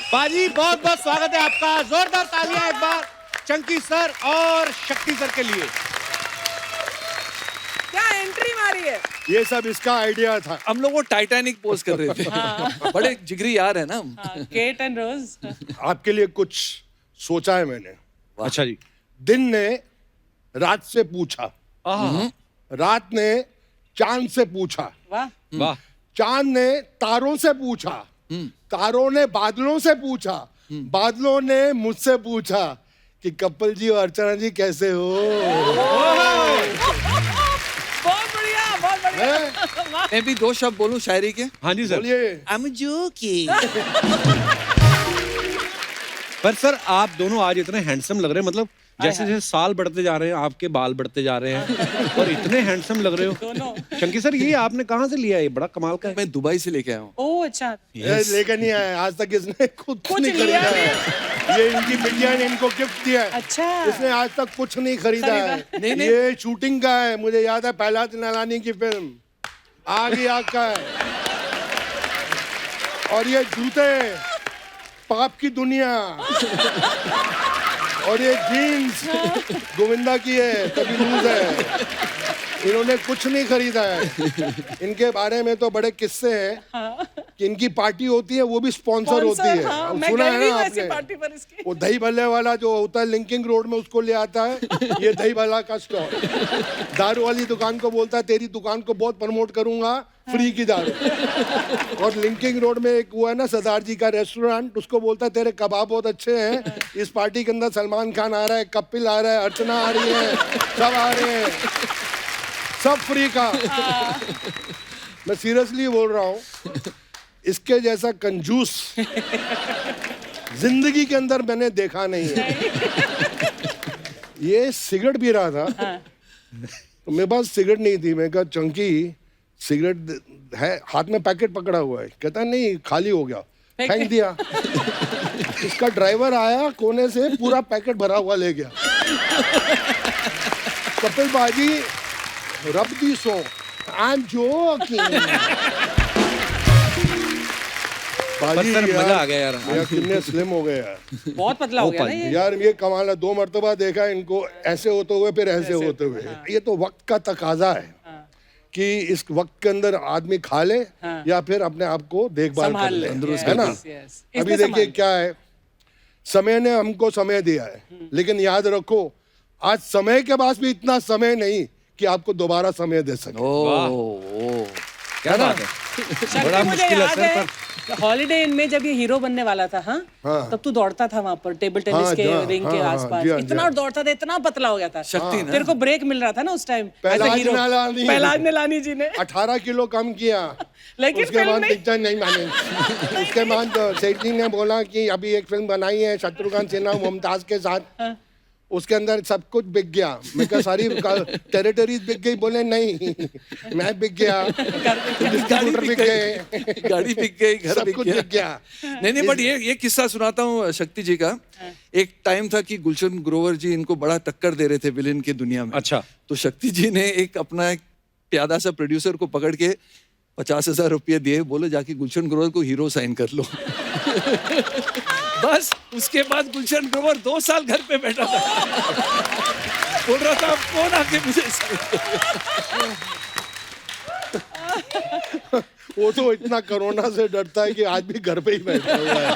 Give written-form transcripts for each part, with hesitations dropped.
बाजी बहुत बहुत स्वागत है आपका, जोरदार तालियां एक बार चंकी सर और शक्ति सर के लिए। क्या एंट्री मारी है। ये सब इसका आइडिया था। हम लोग वो टाइटैनिक पोज कर रहे थे। बड़े जिगरी यार है ना। केट एंड रोज। आपके लिए कुछ सोचा है मैंने। अच्छा जी। दिन ने रात से पूछा, रात ने चांद से पूछा, वाह वाह। चांद ने तारों से पूछा, तारों ने बादलों से पूछा, बादलों ने मुझसे पूछा कि कपिल जी और अर्चना जी कैसे हो। बहुत बढ़िया, बहुत बढ़िया। हैं? मैं भी दो शब्द बोलूं शायरी के। हाँ जी सर। बोलिए। I'm joking। पर सर आप दोनों आज इतने हैंडसम लग रहे हैं, मतलब जैसे जैसे साल बढ़ते जा रहे हैं आपके बाल बढ़ते जा रहे हैं और इतने हैंडसम लग रहे हो। दोनों। चंकी सर ये आपने कहाँ से लिया है? ये बड़ा कमाल का है। मैं दुबई से लेके आया हूँ। ओह अच्छा। ये लेकर नहीं आया आज तक, इसने खुद कुछ नहीं लिया खरीदा है। ये इनकी बिटिया ने इनको गिफ्ट दिया है। अच्छा। इसने आज तक कुछ नहीं खरीदा है। नहीं, नहीं। ये शूटिंग का है, मुझे याद है पहला नलानी की फिल्म आग ही आग का है। और ये जूते पाप की दुनिया और ये जीन्स गोविंदा की है, तभी लूज है। इन्होंने कुछ नहीं खरीदा है। इनके बारे में तो बड़े किस्से हैं कि इनकी पार्टी होती है वो भी स्पॉन्सर होती है। हाँ, अब मैं सुना गई है भी ना वैसी आपने? पार्टी पर इसकी। वो दही भल्ले वाला जो होता है लिंकिंग रोड में, उसको ले आता है ये दही भल्ला का स्टॉल। दारू वाली दुकान को बोलता है तेरी दुकान को बहुत प्रमोट करूंगा, फ्री की दारू। और लिंकिंग रोड में एक वो है ना सरदार जी का रेस्टोरेंट, उसको बोलता है तेरे कबाब बहुत अच्छे हैं, इस पार्टी के अंदर सलमान खान आ रहा है, कपिल आ रहा है, अर्चना आ रही है, सब आ रहे हैं, सब फ्री का। मैं सीरियसली बोल रहा हूँ, इसके जैसा कंजूस जिंदगी के अंदर मैंने देखा नहीं है। ये सिगरेट पी रहा था, तो मेरे पास सिगरेट नहीं थी। मैं कहा चंकी सिगरेट है, हाथ में पैकेट पकड़ा हुआ है। कहता नहीं खाली हो गया, फेंक दिया। इसका ड्राइवर आया कोने से पूरा पैकेट भरा हुआ ले गया। कपिल बाजी रब दी सो, आई एम जोकिंग। पर सर मजा आ गया यार। यार कितने स्लिम हो गए यार। बहुत पतला हो गया ना ये। यार ये कमाल है, 2 मर्तबा देखा इनको ऐसे होते हुए फिर ऐसे होते हुए। ये तो वक्त का तकाजा है कि इस वक्त के अंदर आदमी खा ले या फिर अपने आप को देखभाल कर ले, है ना। अभी देखिए क्या है, समय ने हमको समय दिया है, लेकिन याद रखो आज समय के पास भी इतना समय नहीं कि आपको दोबारा समय दे सके। क्या बात है। बड़ा मुश्किल है सर, हॉलिडे इन में जब ये हीरो बनने वाला था, हाँ, तब तू दौड़ता था वहाँ पर टेबल टेनिस के रिंग के आसपास। इतना दौड़ता था, इतना पतला हो गया था। शक्ति ना। तेरे को ब्रेक मिल रहा था ना उस टाइम। पहलाज निलानी जी ने 18 किलो कम किया, लेकिन उसके बाद पिक्चर नहीं माने। उसके बाद सेठ जी ने बोला कि अभी एक फिल्म बनाई है शत्रुघ्न सिन्हा मुमताज के साथ, उसके अंदर सब कुछ बिक गया। मैं कहा सारी टेरिटरीज बिक गई। बोले नहीं मैं बिक गया, डिस्ट्रीब्यूटर बिक गए, गाड़ी बिक गई, घर सब कुछ बिक गया। नहीं बट ये किस्सा सुनाता हूँ शक्ति जी का। एक टाइम था कि गुलशन ग्रोवर जी इनको बड़ा टक्कर दे रहे थे विलेन की दुनिया में। अच्छा। तो शक्ति जी ने अपना एक प्यादा सा प्रोड्यूसर को पकड़ के 50,000 रुपये दिए, बोले जाके गुलशन ग्रोवर को हीरो साइन कर लो। बस उसके बाद गुलशन ग्रोवर 2 साल घर पे बैठा था। बोल रहा था कौन आके मुझे वो तो इतना कोरोना से डरता है कि आज भी घर पे ही बैठा हुआ है।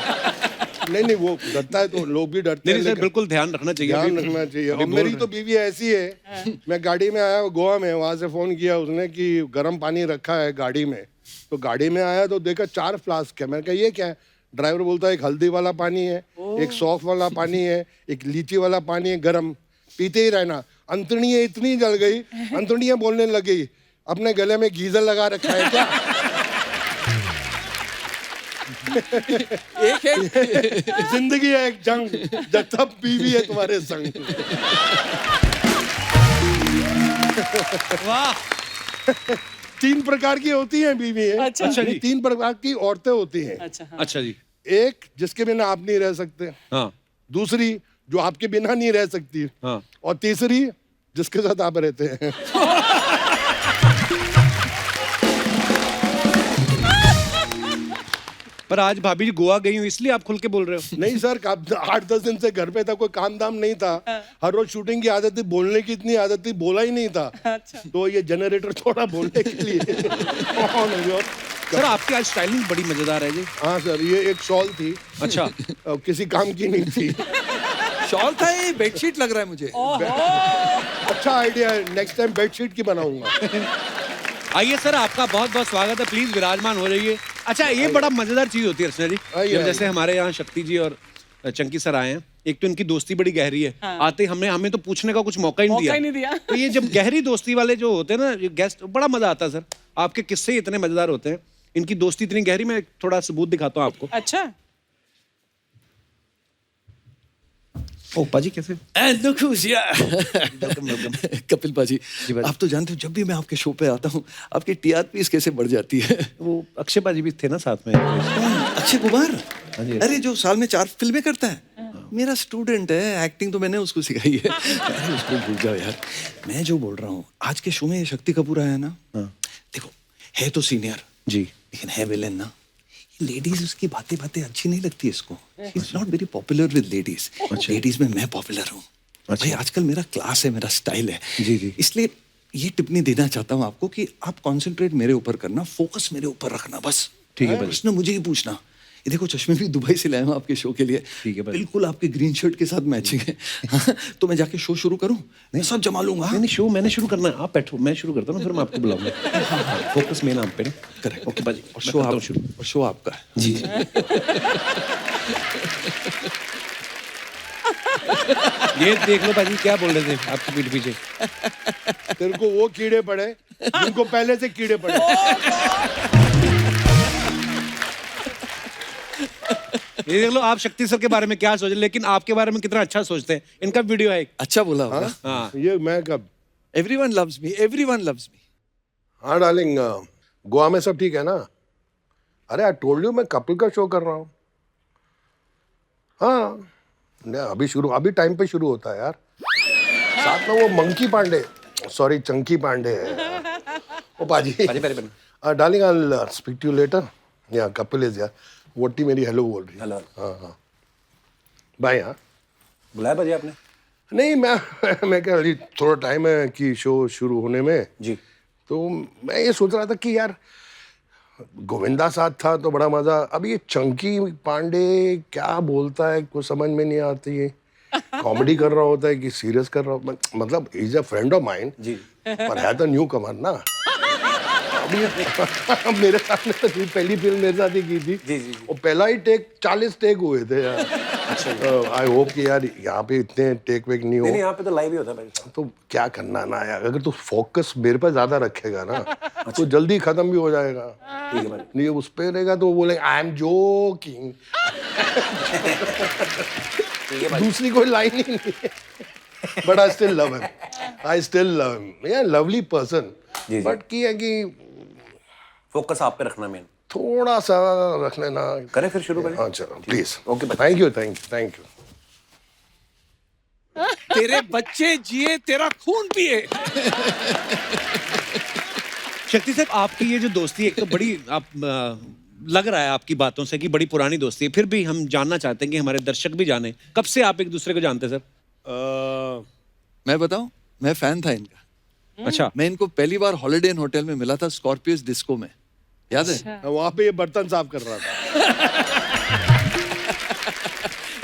नहीं वो डरता है तो लोग भी डरते हैं। नहीं सर बिल्कुल ध्यान रखना चाहिए। ध्यान रखना चाहिए। और मेरी तो बीवी ऐसी है, मैं गाड़ी में आया गोवा में, वहां से फोन किया उसने कि गर्म पानी रखा है गाड़ी में। तो गाड़ी में आया तो देखा 4 फ्लास्क है। मैंने कहा ये क्या है? ड्राइवर बोलता है एक हल्दी वाला पानी है, एक सौंफ वाला पानी है, एक लीची वाला पानी है, गरम पीते ही रहना। अंतड़ियां इतनी जल गई, अंतड़ियां बोलने लगी अपने गले में गीजर लगा रखा है क्या? एक जिंदगी है एक जंग, जब तक बीवी है तुम्हारे संग। वाह। 3 प्रकार की होती हैं बीवी है। अच्छा जी। 3 प्रकार की औरतें होती हैं। अच्छा हाँ। अच्छा जी। एक जिसके बिना आप नहीं रह सकते, हाँ। दूसरी जो आपके बिना नहीं रह सकती, हाँ। और तीसरी जिसके साथ आप रहते हैं। पर आज भाभी जी गोवा गई हूँ इसलिए आप खुल के बोल रहे हो। नहीं सर, 8-10 दिन से घर पे था, कोई काम धाम नहीं था, हर रोज शूटिंग की आदत थी, बोलने की इतनी आदत थी, बोला ही नहीं था। अच्छा। तो ये जनरेटर थोड़ा बोलने के लिए। सर आपकी आज स्टाइलिंग बड़ी मजेदार है जी। हाँ सर, ये एक शॉल थी, अच्छा। किसी काम की नहीं थी। शॉल था, ये बेडशीट लग रहा है मुझे। अच्छा आइडिया है, नेक्स्ट टाइम बेडशीट की बनाऊंगा। आइए सर, आपका बहुत बहुत स्वागत है, प्लीज विराजमान हो जाइए। अच्छा, ये बड़ा मजेदार चीज होती है अर्चना जी, जब जैसे हमारे यहाँ शक्ति जी और चंकी सर आए हैं, एक तो इनकी दोस्ती बड़ी गहरी है। हाँ। आते हमें तो पूछने का कुछ मौका ही नहीं दिया। तो ये जब गहरी दोस्ती वाले जो होते हैं ना ये गेस्ट, बड़ा मजा आता है सर। आपके किस्से इतने मजेदार होते हैं, इनकी दोस्ती इतनी गहरी, मैं थोड़ा सबूत दिखाता हूँ आपको। अच्छा। ओपा जी कैसे? कपिल पाजी, आप तो जानते हो जब भी मैं आपके शो पे आता हूँ आपकी टीआरपी कैसे बढ़ जाती है। वो अक्षय पाजी भी थे ना साथ में। अक्षय कुमार, हाँ जी। अरे जो साल में 4 फिल्में करता है, मेरा स्टूडेंट है, एक्टिंग तो मैंने उसको सिखाई है। अरे उसको भूल जाओ यार, मैं जो बोल रहा हूँ आज के शो में ये शक्ति कपूर आया ना, देखो है तो सीनियर जी, लेकिन है विलेन ना। लेडीज उसकी बातें अच्छी नहीं लगती इसको। Is not very popular with ladies. Ladies में मैं पॉपुलर हूँ। भाई आजकल मेरा क्लास है, मेरा स्टाइल है। जी जी। इसलिए ये टिप्पणी देना चाहता हूँ आपको कि आप कंसंट्रेट मेरे ऊपर करना, फोकस मेरे ऊपर रखना बस। ठीक है भाई। प्रश्न मुझे ही पूछना। ये देखो चश्मे भी दुबई से लाया हूँ आपके शो के लिए। ठीक है भाई। बिल्कुल आपके ग्रीन शर्ट के साथ मैचिंग है। हाँ, तो मैं जाके शो शुरू करूँ? मैं सब जमा लूंगा। नहीं शो मैंने शुरू करना है, आप बैठो, मैं शुरू करता हूँ ना, फिर मैं आपको बुलाऊंगा। फोकस मेन आप पे ना। करेक्ट। ओके बाजी, और शो आपका है। जी। ये देख लो बाजी क्या बोल रहे थे आपके पीठ पीछे। तेरे को वो कीड़े पड़े जिनको पहले से कीड़े पड़े। ये देख लो आप शक्ति सर के बारे में क्या सोच, लेकिन आपके बारे में कितना अच्छा सोचते हैं। इनका वीडियो है एक। अच्छा बोला होगा। हाँ ये मैं कब? Everyone loves me, everyone loves me. हाँ डार्लिंग, गोवा में सब ठीक है ना? अरे आई टोल्ड यू मैं कपिल का शो कर रहा हूँ। हाँ अभी टाइम पे शुरू होता है यार। साथ में वो monkey Pandey, sorry chunky Pandey है। ओ पाजी darling, I speak to you later. या कपिल इज यार, वोटी मेरी हेलो बोल रही है। हेलो। हाँ बाय। हाँ बुलाया बाजी आपने? नहीं मैं क्या, अभी थोड़ा टाइम है कि शो शुरू होने में जी। तो मैं ये सोच रहा था कि यार गोविंदा साथ था तो बड़ा मजा। अब ये चंकी पांडे क्या बोलता है कुछ समझ में नहीं आती है। कॉमेडी कर रहा होता है कि सीरियस कर रहा होता है। मतलब is a friend of mind जी, पर है तो न्यू कमर ना। अभी मेरे साथ ने तो पहली फिल्म मेरे साथ ही की थी जी जी। और पहला ही टेक 40 टेक हुए थे यार। आई होप कि यार यहाँ पे इतने टेक वेक नहीं हो। नहीं यहाँ पे तो लाइव ही होता है भाई। तो क्या करना ना यार, अगर तू फोकस मेरे पर ज्यादा रखेगा ना तो जल्दी खत्म भी हो जाएगा। ठीक है भाई। नहीं उस पे रहेगा तो वो बोलेगा आई एम जोकिंग। दूसरी कोई लाइन ही नहीं है। But I still love him, I still love him. यार लवली पर्सन, बट की है कि फोकस आप पे रखना मेन। थोड़ा सा रख लेना। करें फिर शुरू करें? हाँ चलो please. Okay thank you thank you thank you. तेरे बच्चे जिए, तेरा खून पिए। शक्ति साहब आपकी ये जो दोस्ती एक तो बड़ी आप लग रहा है आपकी बातों से कि बड़ी पुरानी दोस्ती है, फिर भी हम जानना चाहते हैं कि हमारे दर्शक भी जाने कब से आप एक दूसरे को जानते हैं सर? मैं बताऊं, मैं फैन था इनका। अच्छा। मैं इनको पहली बार हॉलिडे इन होटल में मिला था, स्कॉर्पियोस डिस्को में, याद है? वहां पे ये बर्तन साफ कर रहा था।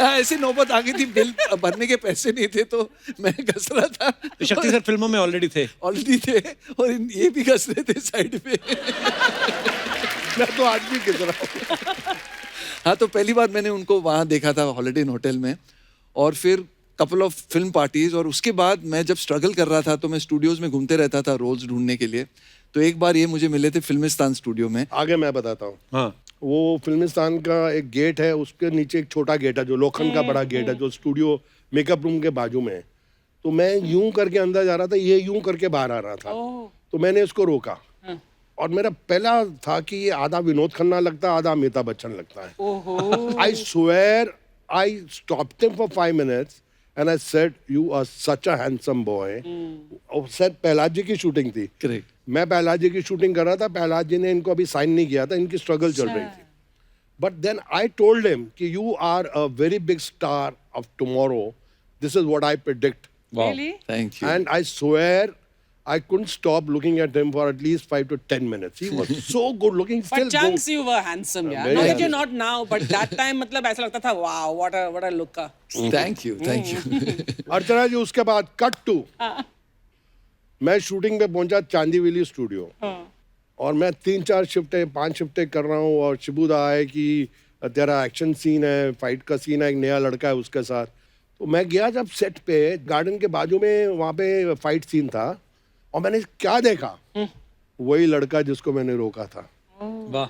ऐसी नौबत आ गई थी, बिल भरने के पैसे नहीं थे तो मैं घस रहा था। तो शक्ति सर फिल्मों में ऑलरेडी थे? ऑलरेडी थे, और ये भी घस रहे थे साइड पे। मैं तो आज भी घस रहा हूँ। हाँ, तो पहली बार मैंने उनको वहां देखा था हॉलिडे इन होटल में, और फिर कपल ऑफ फिल्म पार्टीज। और उसके बाद मैं जब स्ट्रगल कर रहा था तो मैं स्टूडियोज में घूमते रहता था रोल्स ढूंढने के लिए। तो एक बार ये मुझे मिले थे फिल्मिस्तान स्टूडियो में। आगे मैं बताता हूँ। हाँ। वो फिल्मिस्तान का एक गेट है, उसके नीचे एक छोटा गेट है जो लोखंड का बड़ा गेट है जो स्टूडियो मेकअप रूम के बाजू में है। तो मैं यूं करके अंदर जा रहा था, ये यूं करके बाहर आ रहा था। तो मैंने इसको रोका और मेरा पहला था कि ये आधा विनोद खन्ना लगता है, आधा अमिताभ बच्चन लगता है। I swear I stopped him for 5 minutes and I said, you are such a handsome boy. और सर प्रहलाद जी की शूटिंग थी। करेक्ट। मैं प्रहलाद जी की शूटिंग कर रहा था, प्रहलाद जी ने इनको अभी साइन नहीं किया था, इनकी स्ट्रगल चल रही थी। But then I told him कि you are a very big star of tomorrow. This is what I predict. Really? Thank you. And I swear I couldn't stop looking at him for at least 5 to 10 minutes. He was so good looking. But Still chunks you were handsome, yeah. Very Not that you're handsome. not now, but that time मतलब ऐसा लगता था wow, what a look का. Thank you. Thank you. अर्चना जी उसके बाद cut to मैं shooting पे पहुंचा चांदीविली स्टूडियो और मैं 3-4 शिफ्टें 5 शिफ्टें कर रहा हूँ और शिबूदा आए कि तेरा एक्शन सीन है, फाइट का सीन है, एक नया लड़का है उसके साथ. तो मैं गया जब सेट पे गार्डन के बाजू में वहाँ पे फाइट सीन था और मैंने क्या देखा, वही लड़का जिसको मैंने रोका था. वाह.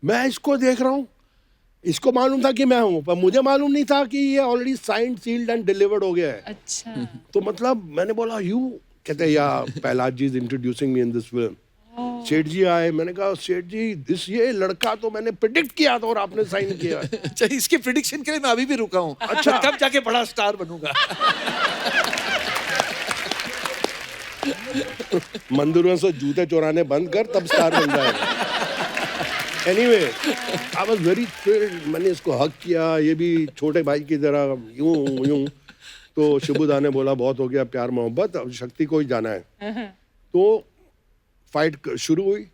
मैं इसको देख रहा हूँ, इसको मालूम था कि मैं हूँ पर मुझे मालूम नहीं था कि ये already signed sealed and delivered हो गया है. अच्छा. तो मतलब मैंने बोला यू कहते हैं या Pahlaj ji is introducing me in this film. सेठ जी आए, मैंने कहा सेठ जी ये लड़का तो मैंने प्रेडिक्ट किया था और आपने साइन किया. अच्छा, इसकी प्रिडिक्शन के लिए मैं अभी भी रुका हूँ. अच्छा, कब जाके बड़ा स्टार बनूंगा. मंदिरों से जूते चुराने बंद कर तब स्टार बन जाएगा. Anyway I was very thrilled. मैंने इसको हक किया, ये भी छोटे भाई की तरह यूं यूं. तो शिबूदा ने बोला बहुत हो गया प्यार मोहब्बत, अब शक्ति को ही जाना है. तो फाइट शुरू हुई.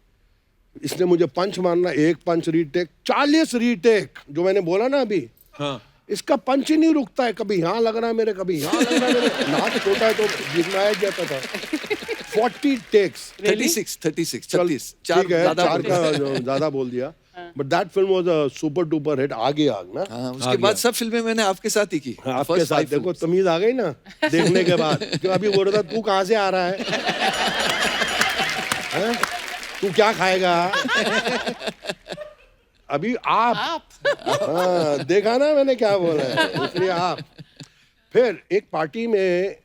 इसने मुझे पंच मारना, एक पंच रीटेक, 40 रीटेक. जो मैंने बोला ना अभी, हाँ. इसका पंच ही नहीं रुकता है. कभी यहाँ लग रहा है मेरे, कभी यहाँ लग रहा है मेरे. नाक छोटा है तो जिगनाया जाता था. 40 टेक्स. 36, 36, चल 36. ठीक है, ज्यादा 4 बोल का गए. ज्यादा बोल दिया. But that film was a super duper hit. आगे आग ना. हाँ, उसके बाद सब फिल्में मैंने आपके साथ ही की. आपके First साथ 5 देखो films. तमीज आ गई ना देखने के बाद. क्यों अभी बोल रहा था तू कहाँ से आ रहा है, हैं? तू क्या खाएगा अभी आप. हाँ, देखा ना मैंने क्या बोला है, इसलिए आप. फिर एक पार्टी में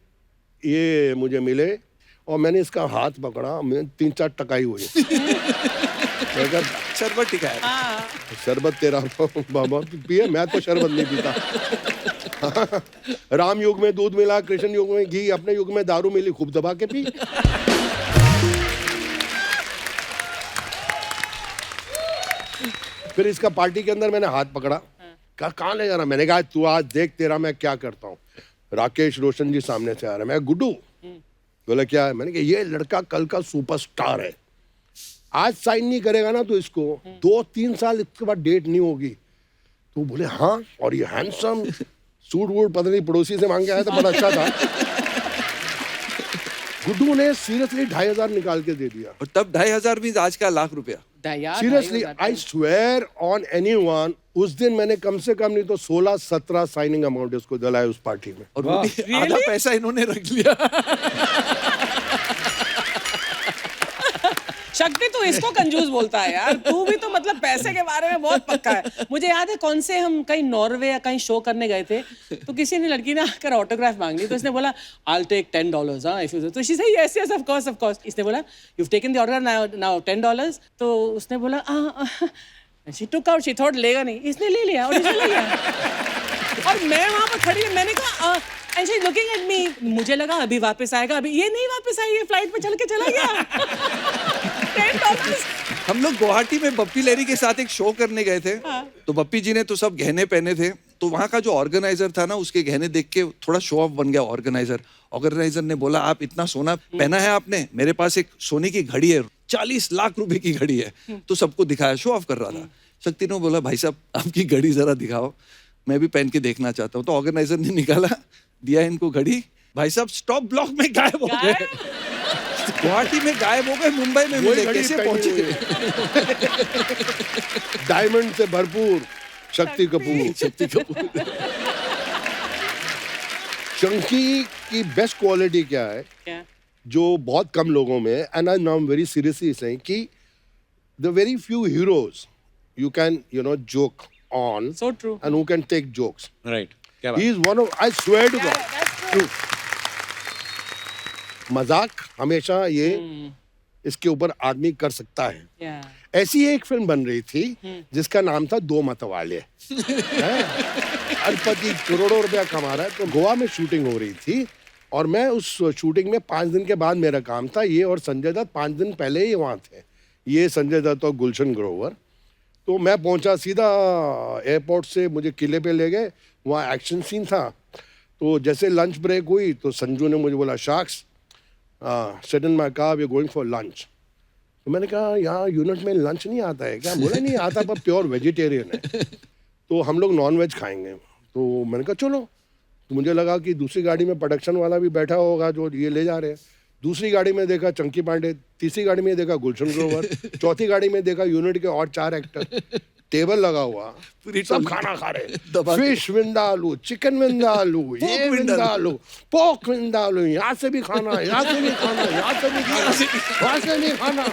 ये मुझे मिले और मैंने इसका हाथ पकड़ा. मैं 3-4 टकाई हुई. मैं कहा, शरबत टिका है. शरबत तेरा बाबा पिए, मैं तो शरबत नहीं पीता. राम युग में दूध मिला, कृष्ण युग में घी, अपने युग में दारू मिली, खूब दबा के पी. फिर इसका पार्टी के अंदर मैंने हाथ पकड़ा. कहा कहाँ ले जाना. मैंने कहा तू आज देख तेरा मैं क्या करता हूँ. राकेश रोशन जी सामने से आ रहे हैं. मैं गुड्डू. बोला क्या है. मैंने कहा ये लड़का कल का सुपरस्टार है, आज साइन नहीं करेगा ना तो इसको 2-3 साल इसके बाद डेट नहीं होगी. तो बोले हाँ, और ये हैंडसम सूट वूट पता नहीं पड़ोसी से मांग के आया था, बड़ा अच्छा था. गुड्डू ने सीरियसली 2,500 निकाल के दे दिया. और तब 2,500 मीन्स आज का लाख रुपया. Seriously I swear on anyone. उस दिन मैंने कम से कम नहीं तो 16-17 साइनिंग अमाउंट इसको दिलाया उस पार्टी में. और वो भी आधा पैसा इन्होंने रख लिया. शक्ति तू इसको कंजूस बोलता है यार. तू भी तो मतलब पैसे के बारे में बहुत पक्का है. मुझे याद है कौन से हम कहीं नॉर्वे या कहीं शो करने गए थे, तो किसी ने लड़की ने आकर ऑटोग्राफ मांगी. तो इसने बोला I'll take $10. हाँ इफ यू. तो she said yes yes of course. इसने बोला you've taken the order now $10. तो उसने बोला she took out, she thought लेगा नहीं. इसने ले लिया और इसने ले लिया. और मैं वहां पर खड़ी, मैंने कहा and she's looking at me. मुझे लगा अभी वापस आएगा, अभी ये नहीं वापस आई, ये फ्लाइट पे चल के चला गया. $10. हम लोग गुवाहाटी में बप्पी लहरी के साथ एक शो करने गए थे. तो बप्पी जी ने तो सब गहने पहने थे. तो वहाँ का जो ऑर्गेनाइजर था ना, उसके गहने देख के थोड़ा शो ऑफ बन गया ऑर्गेनाइजर ने बोला आप इतना सोना पहना है आपने, मेरे पास एक सोने की घड़ी है, 40 लाख रुपए की घड़ी है. तो सबको दिखाया, शो ऑफ कर रहा था. शक्ति ने बोला भाई साहब आपकी घड़ी जरा दिखाओ, मैं भी पहन के देखना चाहता हूँ. तो ऑर्गेनाइजर ने निकाला, दिया इनको घड़ी. भाई साहब स्टॉप ब्लॉक में गायब हो गए. गुवाहाटी में गायब हो गए, मुंबई में मिले, कैसे पहुंचे. डायमंड से भरपूर शक्ति कपूर. चंकी की बेस्ट क्वालिटी क्या है, क्या? जो बहुत कम लोगों में, and I now very seriously saying कि the very few heroes you can joke on. So true. And who can take jokes. Right. क्या बात. He is one of, I swear to God. That's true. मजाक हमेशा ये इसके ऊपर आदमी कर सकता है. Yeah. ऐसी एक फिल्म बन रही थी जिसका नाम था दो मतवाले. अरबपति करोड़ों रुपया कमा रहा है. तो गोवा में शूटिंग हो रही थी और मैं उस शूटिंग में 5 दिन के बाद मेरा काम था. ये और संजय दत्त 5 दिन पहले ही वहाँ थे. ये संजय दत्त और गुलशन ग्रोवर. तो मैं पहुंचा सीधा एयरपोर्ट से, मुझे किले पे ले गए, वहाँ एक्शन सीन था। तो जैसे लंच ब्रेक हुई तो संजू ने मुझे बोला, शाक्स sit in my car, we are going for lunch. तो मैंने कहा यहाँ यूनिट में लंच नहीं आता है क्या? बोला नहीं आता, पर प्योर वेजिटेरियन है, तो हम लोग नॉन वेज खाएंगे। तो मैंने कहा चलो। तो मुझे लगा कि दूसरी गाड़ी में प्रोडक्शन वाला भी बैठा होगा जो ये ले जा रहे हैं। दूसरी गाड़ी में देखा चंकी पांडे, तीसरी गाड़ी में देखा गुलशन ग्रोवर, चौथी गाड़ी में देखा यूनिट के और 4 एक्टर। टेबल लगा हुआ, सब खाना खा रहे, फिश विंदालू, चिकन विंदालू, ये विंदालू, पोक विंदालू, यहाँ से भी खाना, यहाँ से भी खाना, यहाँ से भी खाना, वहाँ से भी खाना।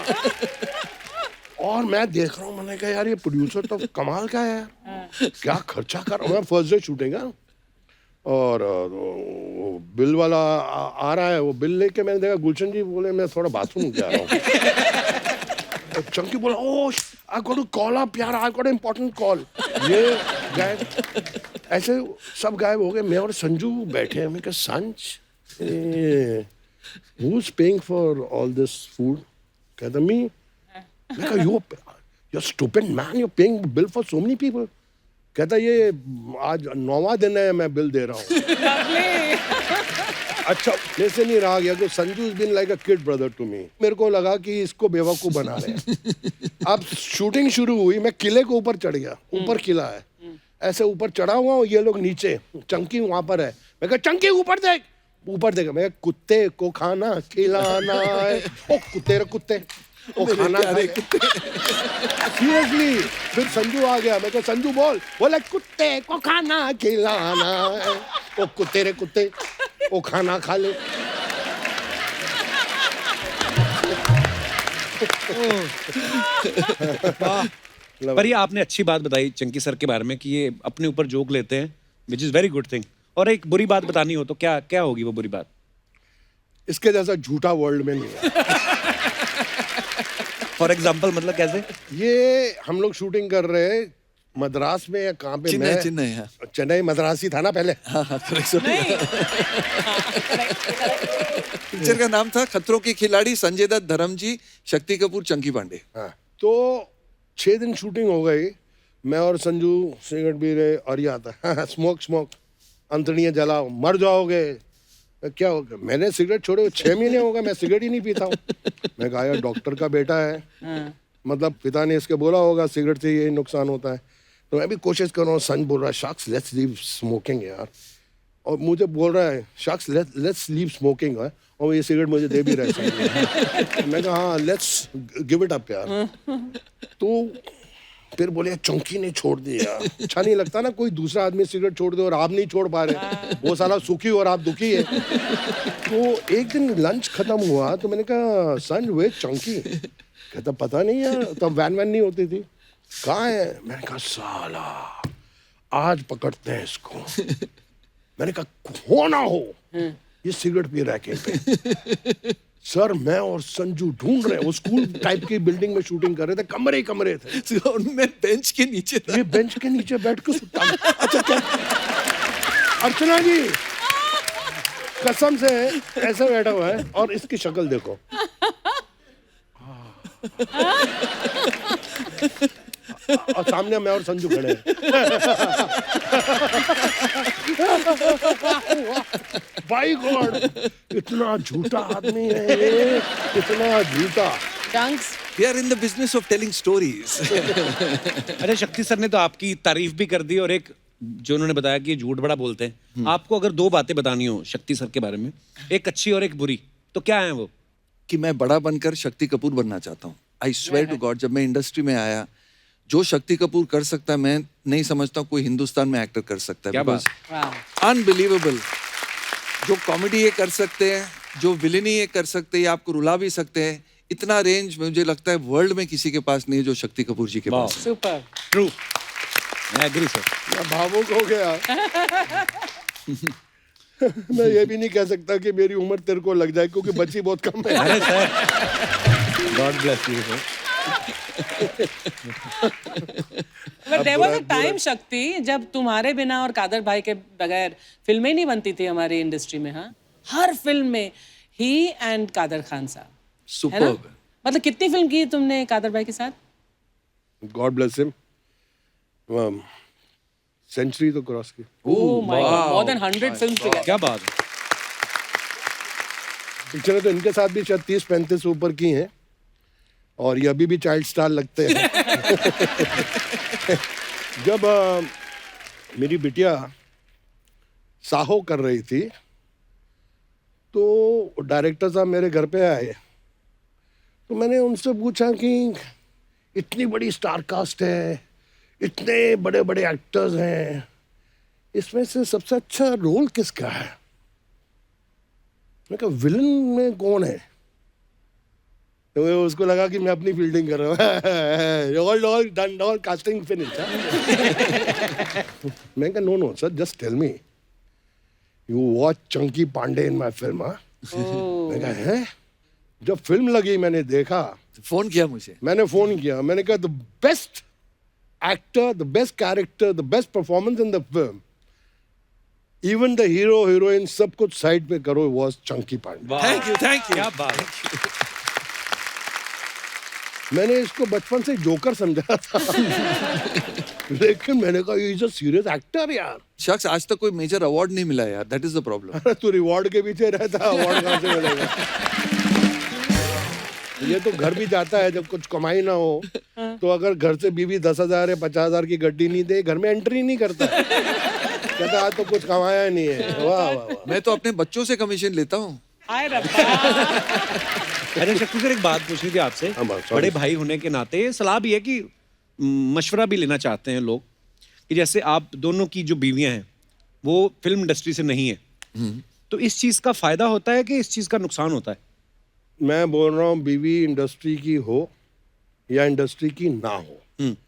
और मैं देख रहा हूँ, मैंने कहा यार ये प्रोड्यूसर तो कमाल का है यार, क्या खर्चा कर रहा हूँ। मैं फर्स्ट डे शूटिंग है और वो बिल वाला आ रहा है, वो बिल लेके मैंने देखा गुलशन जी बोले मैं थोड़ा बाथरूम जा रहा हूँ। चंकी बोला oh I got to call up यार, आई गॉट इंपॉर्टेंट कॉल। ये गायब, ऐसे सब गायब हो गए। मैं और संजू बैठे हैं। मैं कहा Sanj, who is paying for all this food? कहता मी। मैं कहा you are stupid man, you are paying bill for so many people. कहता ये आज 9वां दिन है मैं बिल दे रहा हूँ। अच्छा मेरे से नहीं रहा गया कि Sanju is been like a kid brother to me. मेरे को लगा कि इसको बेवकूफ बना रहे हैं। अब शूटिंग शुरू हुई, मैं किले के ऊपर चढ़ गया, ऊपर किला है, ऐसे ऊपर चढ़ा हुआ हूँ, ये लोग नीचे, चंकी वहां पर है। मैं कहा चंकी ऊपर देख, ऊपर देख। मैं कुत्ते को खाना खिलाना है, ओ कुत्ते रे कुत्ते, ओ खाना सीरियसली। फिर संजू आ गया, मैं कहा संजू बोल, बोला कुत्ते को खाना खिलाना है, ओ कुत्ते रे कुत्ते, ओ खाना खा ले। पर ये आपने अच्छी बात बताई चंकी सर के बारे में कि ये अपने ऊपर जोक लेते हैं, which is very good thing. और एक बुरी बात बतानी हो तो क्या क्या होगी वो बुरी बात? इसके जैसा झूठा वर्ल्ड में नहीं है। फॉर एग्जाम्पल मतलब कैसे? ये हम लोग शूटिंग कर रहे हैं मद्रास में या कहाँ पे? चेन्नई मद्रासी था ना पहले। पिक्चर का नाम था खतरों के खिलाड़ी, संजय दत्त, धर्मजी, शक्ति कपूर, चंकी पांडे। हाँ, तो 6 दिन शूटिंग हो गई। मैं और संजू सिगरेट पी रहे और ये आता स्मोक अंतड़ियाँ जलाओ, मर जाओगे। क्या हो गया? मैंने सिगरेट छोड़े 6 महीने हो गए, मैं सिगरेट ही नहीं पीता हूँ। मैं कहा यार डॉक्टर का बेटा है, मतलब पिता ने इसके बोला होगा सिगरेट से ये नुकसान होता है। तो मैं भी कोशिश कर रहा हूँ। सन बोल रहा है शाक्स लेट्स लीव स्मोकिंग यार, और मुझे बोल रहा है शाक्स लेट्स लीव स्मोकिंग है, और ये सिगरेट मुझे दे भी रहा है। मैं कहा हाँ लेट्स गिव इट अप यार। तो फिर बोले चंकी ने छोड़ दी यार। अच्छा नहीं लगता ना कोई दूसरा आदमी सिगरेट छोड़ दे और आप नहीं छोड़ पा रहे, वो साला सुखी और आप दुखी है। तो एक दिन लंच खत्म हुआ तो मैंने कहा सन वे चंकी? कहता पता नहीं यार, तब वैन नहीं होती थी, कहाँ है? मैंने कहा साला आज पकड़ते हैं इसको। मैंने कहा हो ना हो ये सिगरेट पी रहा है कहीं पे। सर मैं और संजू ढूंढ रहे हैं, वो स्कूल टाइप की बिल्डिंग में शूटिंग कर रहे थे, कमरे ही कमरे थे, उनमें बेंच के नीचे था। ये बेंच के नीचे बैठ के सुता। अच्छा क्या अर्चना जी कसम से ऐसा बैठा हुआ है और इसकी शक्ल देखो। और सामने मैं और संजू खड़े हैं। भाई गॉड इतना झूठा आदमी है ये, इतना झूठा। We are in the business of telling stories. अरे शक्ति सर ने तो आपकी तारीफ भी कर दी और एक जो उन्होंने बताया कि ये झूठ बड़ा बोलते हैं। आपको अगर 2 बातें बतानी हो शक्ति सर के बारे में, एक अच्छी और एक बुरी, तो क्या है वो? कि मैं बड़ा बनकर शक्ति कपूर बनना चाहता हूँ। आई स्वेयर टू गॉड, जब मैं इंडस्ट्री में आया, जो शक्ति कपूर कर सकता है मैं नहीं समझता कोई हिंदुस्तान में एक्टर कर सकता है। क्या बात? अनबिलीवेबल। जो कॉमेडी ये कर सकते हैं, जो विलेनी ये कर सकते हैं, ये आपको रुला भी सकते हैं, इतना रेंज मुझे लगता है वर्ल्ड में किसी के पास नहीं है जो शक्ति कपूर जी के पास है। सुपर ट्रू, मैं एग्री सर। मैं भावुक हो गया। मैं ये भी नहीं कह सकता कि मेरी उम्र तेरे को लग जाए क्योंकि बच्ची बहुत कम है। अरे sir God bless you sir. But there was a time शक्ति जब तुम्हारे बिना और कादर भाई के बगैर फिल्में नहीं बनती थी हमारी इंडस्ट्री में। हाँ, हर फिल्म में ही एंड कादर खान साहब। सुपर्ब। मतलब कितनी फिल्म की तुमने कादर भाई के साथ? God bless him. सेंचुरी तो क्रॉस की। Oh my God, more than 100 films together. क्या बात है। पिक्चरें तो इनके साथ भी शायद 30-35 ऊपर की हैं और ये अभी भी चाइल्ड स्टार लगते हैं। जब मेरी बिटिया साहो कर रही थी तो डायरेक्टर साहब मेरे घर पे आए, तो मैंने उनसे पूछा कि इतनी बड़ी स्टार कास्ट है, इतने बड़े बड़े एक्टर्स हैं, इसमें से सबसे अच्छा रोल किसका है? मैं कहा विलन में कौन है? तो उसको लगा कि मैं अपनी फील्डिंग कर रहा हूँ। All done, all casting finish. मैं कहा no sir, just tell me you watch chunky Pandey in my film. मैं कहा है? जब फिल्म लगी मैंने देखा, फोन किया मुझे, मैंने फोन किया, मैंने कहा the best actor, the best character, the best performance in the film, even the hero heroine सब कुछ साइड पे करो, was chunky Pandey. Thank you क्या बात है। मैंने इसको बचपन से जोकर समझा था। लेकिन मैंने कहा इज अ सीरियस एक्टर यार। शख्स आज तक कोई मेजर अवार्ड नहीं मिला यार, दैट इज द प्रॉब्लम। अरे तू रिवॉर्ड के पीछे रहता, अवार्ड कहाँ से मिलेगा? ये तो घर भी जाता है जब कुछ कमाई ना हो, तो अगर घर से बीवी 10,000 या 50,000 की गड्डी नहीं दे, घर में एंट्री नहीं करता। कहता आज तो कुछ कमाया नहीं है। वाह वाह वाह। मैं तो अपने बच्चों से कमीशन लेता हूँ। हाय रब्बा। अच्छा शक्ति सर, एक बात पूछनी थी आपसे। हाँ, बात, sorry। बड़े भाई होने के नाते ये सलाह भी है कि मशवरा भी लेना चाहते हैं लोग कि जैसे आप दोनों की जो बीवियां हैं वो फिल्म इंडस्ट्री से नहीं है, तो इस चीज का फायदा होता है कि इस चीज का नुकसान होता है? मैं बोल रहा हूँ बीवी इंडस्ट्री की हो या इंडस्ट्री की ना हो,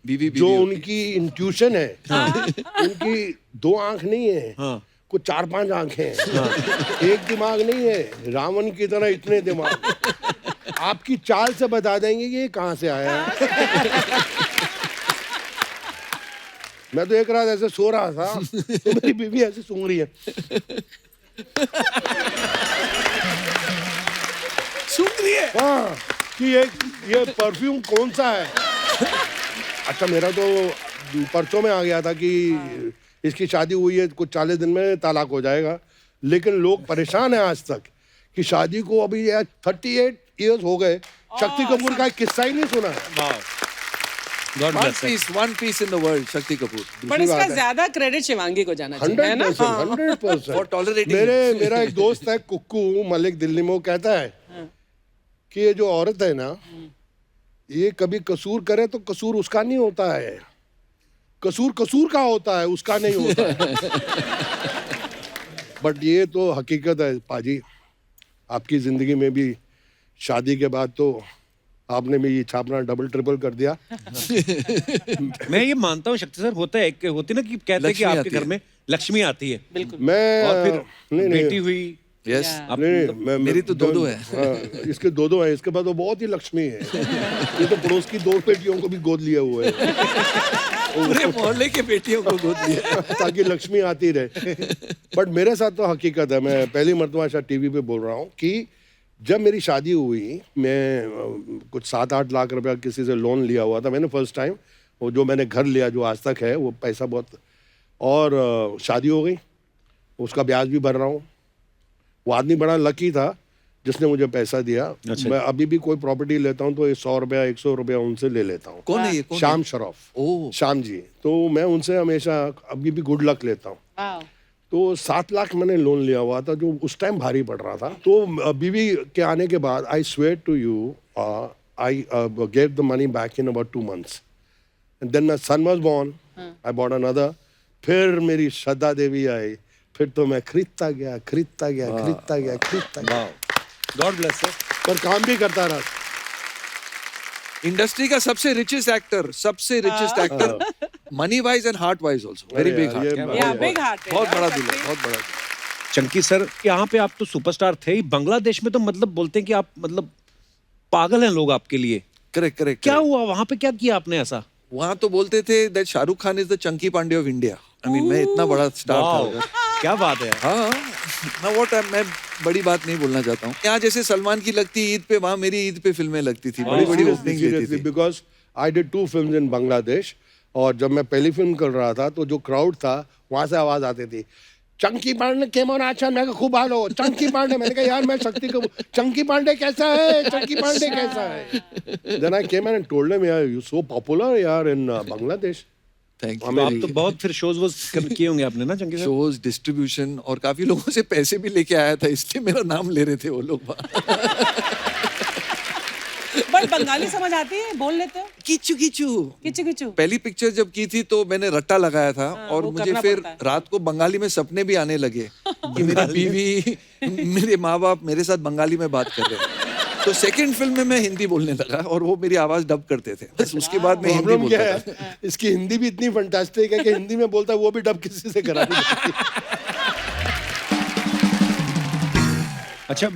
बीवी जो उनकी इंट्यूशन है, उनकी 2 आंख नहीं है, हाँ। कुछ 4-5 आंखें हैं। एक दिमाग नहीं है, रावण की तरह इतने दिमाग। आपकी चाल से बता देंगे कि ये कहाँ से आया है। मैं तो एक रात ऐसे सो रहा था तो मेरी बीवी ऐसे सूंघ रही है। सूंघ रही है। हाँ कि ये परफ्यूम कौन सा है? अच्छा मेरा तो परसों में आ गया था कि इसकी शादी हुई है, कुछ 40 दिन में तलाक हो जाएगा, लेकिन लोग परेशान हैं आज तक कि शादी को अभी 38 इयर्स हो गए, शक्ति कपूर का एक किस्सा ही नहीं सुना है। One piece in the world, Shakti Kapoor. पर इसका ज्यादा क्रेडिट शिवांगी को जाना चाहिए, है ना? 100%। For tolerating मेरा एक दोस्त है कुक्कू मलिक, दिल्ली में, वो कहता है कि ये जो औरत है ना, ये कभी कसूर करे तो कसूर उसका नहीं होता है, कसूर का होता है, उसका नहीं होता है। बट ये तो हकीकत है पाजी, आपकी जिंदगी में भी शादी के बाद तो आपने भी ये छापना डबल ट्रिपल कर दिया। मैं ये मानता हूँ शक्ति सर, होता है होती ना कि कहते हैं कि लक्ष्मी आपके आती घर है। में लक्ष्मी आती है, बिल्कुल। मैं और फिर नहीं, बेटी हुई। यस, आप नहीं, मेरी तो दो है। इसके दो है, इसके बाद तो बहुत ही लक्ष्मी है। ये तो पड़ोस की 2 बेटियों को भी गोद लिए हुए है। पूरे मोहल्ले के बेटियों को गोद लिया ताकि लक्ष्मी आती रहे। बट मेरे साथ तो हकीकत है, मैं पहली मरतबा शायद टीवी पे बोल रहा हूँ कि जब मेरी शादी हुई, मैं कुछ 7-8 लाख रुपया किसी से लोन लिया हुआ था मैंने फर्स्ट टाइम। वो जो मैंने घर लिया जो आज तक है वो पैसा बहुत, और शादी हो गई, उसका ब्याज भी भर रहा हूँ। वो आदमी बड़ा लकी था जिसने मुझे पैसा दिया। अच्छा। मैं अभी भी कोई प्रॉपर्टी लेता हूँ तो 100 रुपया 100 रुपया उनसे ले लेता हूँ। कौन है ये? कौन शाम शरफ, ओह। शाम जी, तो मैं उनसे हमेशा अभी भी गुड लक लेता हूँ। वाह। तो 7 लाख मैंने लोन लिया हुआ था जो उस टाइम भारी पड़ रहा था। तो बीवी के आने के बाद I swear to you I gave the money back in about 2 months and then my son was born, I bought another. फिर मेरी श्रद्धा देवी आई, फिर तो मैं खरीदता गया। God bless sir. पर काम भी करता रहा। इंडस्ट्री का सबसे रिचेस्ट एक्टर, सबसे richest actor, money wise and heart wise also, very big heart. या बिग हार्ट है। बहुत बड़ा दिल है, बहुत बड़ा दिल। चंकी सर, यहाँ पे आप तो सुपरस्टार थे ही, बांग्लादेश में तो मतलब बोलते हैं कि आप मतलब पागल हैं लोग आपके लिए। Correct correct. क्या हुआ वहां पे, क्या किया आपने ऐसा? वहां तो बोलते थे that Shahrukh Khan is the chunky Pandey of India. I mean मैं इतना बड़ा स्टार था वाओ, उधर। क्या बात है। हाँ हाँ, वो टाइम मैं बड़ी बात नहीं बोलना चाहता हूँ। यहाँ जैसे सलमान की लगती ईद पे, वहाँ मेरी ईद पे फिल्में लगती थी, बड़ी बड़ी ओपनिंग देती थी। Because I did 2 films in Bangladesh और जब मैं पहली फिल्म कर रहा था तो जो क्राउड था वहां से आवाज आती थी, chunky Pandey came on action. मैं कहा खूब हालो चंकी पांडे। मैंने कहा यार मैं शक्ति को, चंकी पांडे कैसा है, चंकी पांडे कैसा है। Then I came and told him यार यू सो पॉपुलर यार इन बांग्लादेश। थैंक तो आप तो बहुत फिर शोज वो किए होंगे आपने ना चंकी साहब? शोज, डिस्ट्रीब्यूशन और काफी लोगों से पैसे भी लेके आया था, इसलिए मेरा नाम ले रहे थे वो लोग। बट बंगाली समझ आती है, बोल लेते हो? Kishu Kishu. Kishu Kishu. पहली पिक्चर जब की थी तो मैंने रट्टा लगाया था और वो मुझे करना फिर पड़ता है। रात को बंगाली में सपने भी आने लगे कि मेरी बीवी, मेरे माँ बाप मेरे साथ बंगाली में बात कर रहे हैं। तो सेकंड फिल्म में मैं हिंदी बोलने लगा और वो मेरी आवाज डब करते थे। बस उसके बाद मैं हिंदी प्रॉब्लम क्या बोलता था। है, इसकी हिंदी भी इतनी फंटास्टिक है कि हिंदी में बोलता है वो भी डब किसी से करा नहीं सकती। अच्छा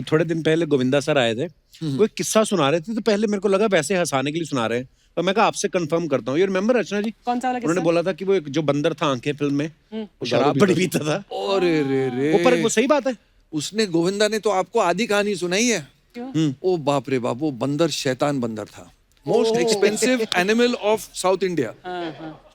थोड़े दिन पहले गोविंदा सर आए थे, वो एक किस्सा सुना रहे थे, तो पहले मेरे को लगा वैसे हंसाने के लिए सुना रहे हैं, तो मैं कहा आपसे कंफर्म करता हूँ। ये रिमेम्बर रचना जी? कौन सा वाला उन्होंने किस्सा? बोला था कि वो एक जो बंदर था आंखें फिल्म में, वो शराब बड़ी पीता था। अरे रे रे, वो पर वो सही बात है। उसने, गोविंदा ने तो आपको आधी कहानी सुनाई है। क्यों? ओ बाप रे बाप, वो बंदर शैतान बंदर था। Most expensive animal of south India.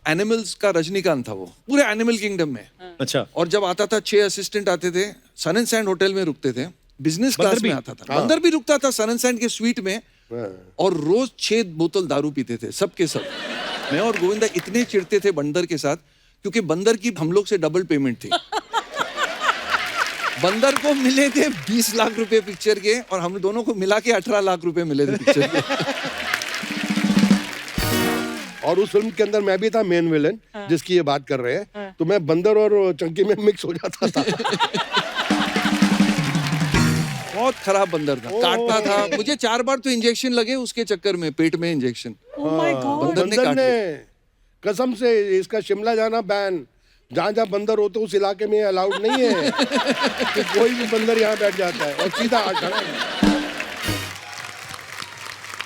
Animals का रजनीकांत था वो, पूरे एनिमल किंगडम में। अच्छा। और जब आता था 6 असिस्टेंट आते थे, सन एंड सैंड होटल में रुकते थे, बिजनेस बंदर क्लास भी? में आता था। बंदर भी रुकता था सन एंड सैंड के स्वीट में, और रोज 6 बोतल दारू पीते थे सब के सब। मैं और गोविंदा इतने चिढ़ते थे बंदर के साथ, क्योंकि बंदर की हम लोग से डबल पेमेंट थी। बंदर को मिले थे 20 लाख रुपए पिक्चर के, और हम दोनों को मिला के 18 लाख रुपए मिले थे पिक्चर के। और उस फिल्म के अंदर मैं भी था मेन विलन, जिसकी ये बात कर रहे हैं। तो मैं बंदर और चंकी में मिक्स हो जाता था। बहुत खराब बंदर था, काटता था मुझे। 4 बार तो इंजेक्शन लगे उसके चक्कर में, पेट में इंजेक्शन। Oh my God. बंदर ने बंदर काट ने लिया। कसम से, इसका शिमला जाना बैन, जहाँ जहाँ बंदर होते उस इलाके में अलाउड नहीं है कि कोई भी बंदर यहाँ बैठ जाता है और सीधा खड़ा।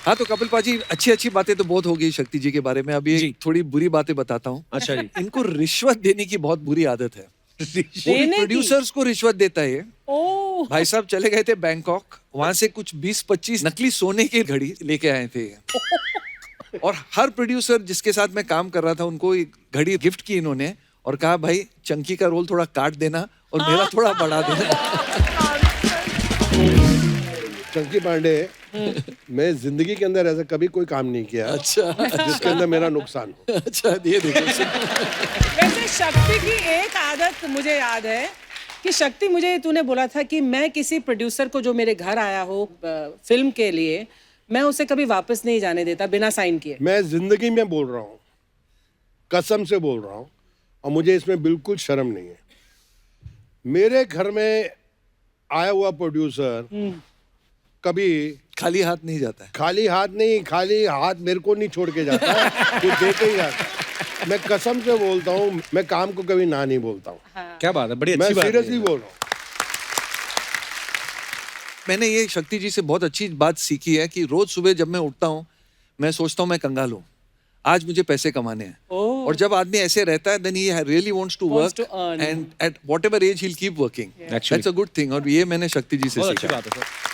हाँ तो कपिल पाजी, अच्छी अच्छी बातें तो बहुत हो गई शक्ति जी के बारे में। अभी एक थोड़ी बुरी बातें बताता हूँ। अच्छा जी। इनको रिश्वत देने की बहुत बुरी आदत है। देने की? प्रोड्यूसर्स को रिश्वत देता है ये। ओह। भाई साहब चले गए थे बैंकॉक, वहां से कुछ 20-25 नकली सोने की घड़ी लेके आए थे। और हर प्रोड्यूसर जिसके साथ मैं काम कर रहा था उनको एक घड़ी गिफ्ट की इन्होंने, और कहा भाई चंकी का रोल थोड़ा काट देना और मेरा थोड़ा बढ़ा देना। चंकी पांडे, मैं जिंदगी के अंदर ऐसा कभी कोई काम नहीं किया अच्छा जिसके अंदर मेरा नुकसान हो। अच्छा, ये देखो। वैसे शक्ति की एक आदत मुझे याद है कि शक्ति, मुझे तूने बोला था कि मैं किसी प्रोड्यूसर को जो मेरे घर आया हो फिल्म के लिए, मैं उसे कभी वापस नहीं जाने देता बिना साइन किए। मैं जिंदगी में बोल रहा हूँ, कसम से बोल रहा हूँ, और मुझे इसमें बिल्कुल शर्म नहीं है। मेरे घर में आया हुआ प्रोड्यूसर कभी खाली हाथ नहीं जाता है। खाली हाथ मेरे को नहीं छोड़ के जाता है, कुछ दे के ही जाता है। मैं कसम से बोलता हूँ, मैं काम को कभी ना नहीं बोलता हूँ। क्या बात है, बड़ी मैं अच्छी बात है। सीरियसली बोल रहा हूँ। मैंने ये शक्ति जी से बहुत अच्छी बात सीखी है कि रोज सुबह जब मैं उठता हूँ, मैं सोचता हूँ मैं कंगाल हूँ, आज मुझे पैसे कमाने हैं। ओह। और जब आदमी ऐसे रहता है, then he really wants to Wants work to earn. and at whatever age he'll keep working. Actually. That's a good thing, और ये मैंने शक्ति जी से बहुत अच्छी सीखा। बात है सर।